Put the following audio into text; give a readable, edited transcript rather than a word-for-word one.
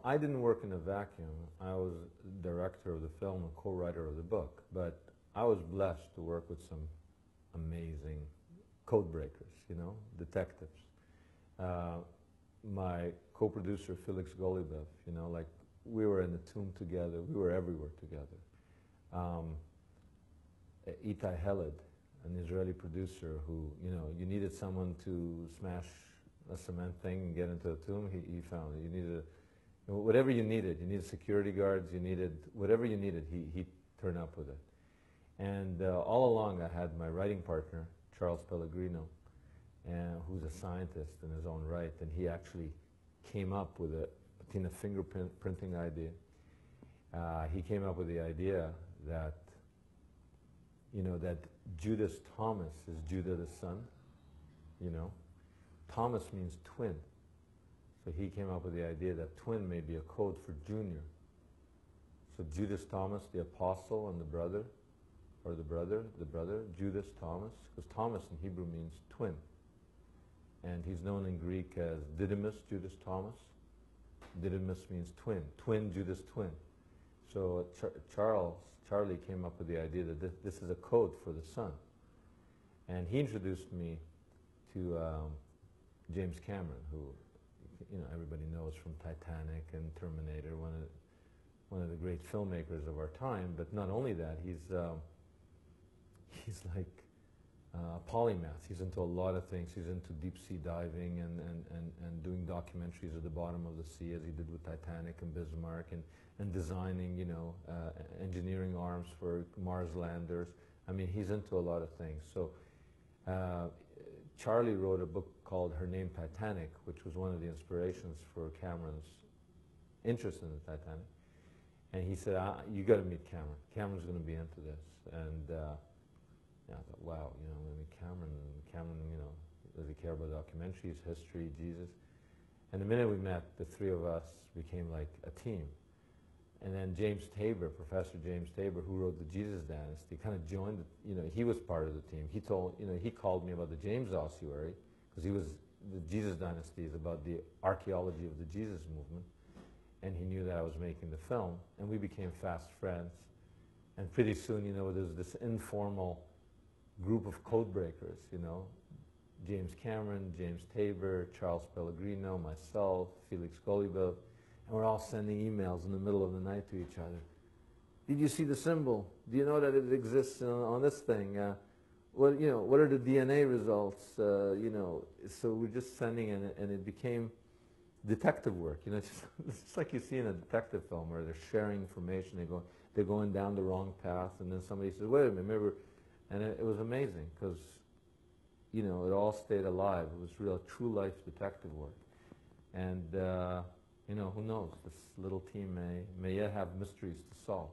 I didn't work in a vacuum. I was director of the film and co-writer of the book, but I was blessed to work with some amazing code breakers, you know, detectives. My co-producer, Felix Golubov, you know, like, we were in the tomb together, we were everywhere together. Itai Heled, an Israeli producer who, you know, you needed someone to smash a cement thing and get into the tomb, he found it. You needed, whatever you needed security guards, you needed, whatever you needed, he turned up with it. And all along I had my writing partner, Charles Pellegrino, who's a scientist in his own right, and he actually came up with a patina fingerprinting idea. He came up with the idea that, you know, that Judas Thomas is Judah the son, you know. Thomas means twin. So he came up with the idea that twin may be a code for junior. So Judas Thomas, the apostle, and the brother, or the brother, Judas Thomas, because Thomas in Hebrew means twin. And he's known in Greek as Didymus Judas Thomas. Didymus means twin. Twin, Judas, twin. So Charlie came up with the idea that this is a code for the son. And he introduced me to James Cameron, who, you know, everybody knows from Titanic and Terminator, one of the great filmmakers of our time. But not only that, he's like a polymath. He's into a lot of things. He's into deep sea diving and doing documentaries at the bottom of the sea, as he did with Titanic and Bismarck, and designing, you know, engineering arms for Mars landers. I mean, he's into a lot of things. So Charlie wrote a book called Her Name Titanic, which was one of the inspirations for Cameron's interest in the Titanic. And he said, you got to meet Cameron. Cameron's going to be into this. And I thought, wow, you know, I mean, Cameron, you know, does he care about documentaries, history, Jesus? And the minute we met, the three of us became like a team. And then James Tabor, Professor James Tabor, who wrote the Jesus Dynasty, kind of joined, you know, he was part of the team. He told, you know, he called me about the James ossuary, because the Jesus Dynasty is about the archaeology of the Jesus movement. And he knew that I was making the film, and we became fast friends. And pretty soon, you know, there was this informal group of code breakers, you know, James Cameron, James Tabor, Charles Pellegrino, myself, Felix Golubov, and we're all sending emails in the middle of the night to each other. Did you see the symbol? Do you know that it exists on this thing? What, you know, what are the DNA results? You know, so we're just sending, and it became detective work. You know, it's just like you see in a detective film where they're sharing information. They're going down the wrong path, and then somebody says, "Wait a minute, maybe." And it was amazing because, you know, it all stayed alive. It was real, true life detective work. And, you know, who knows? This little team may yet have mysteries to solve.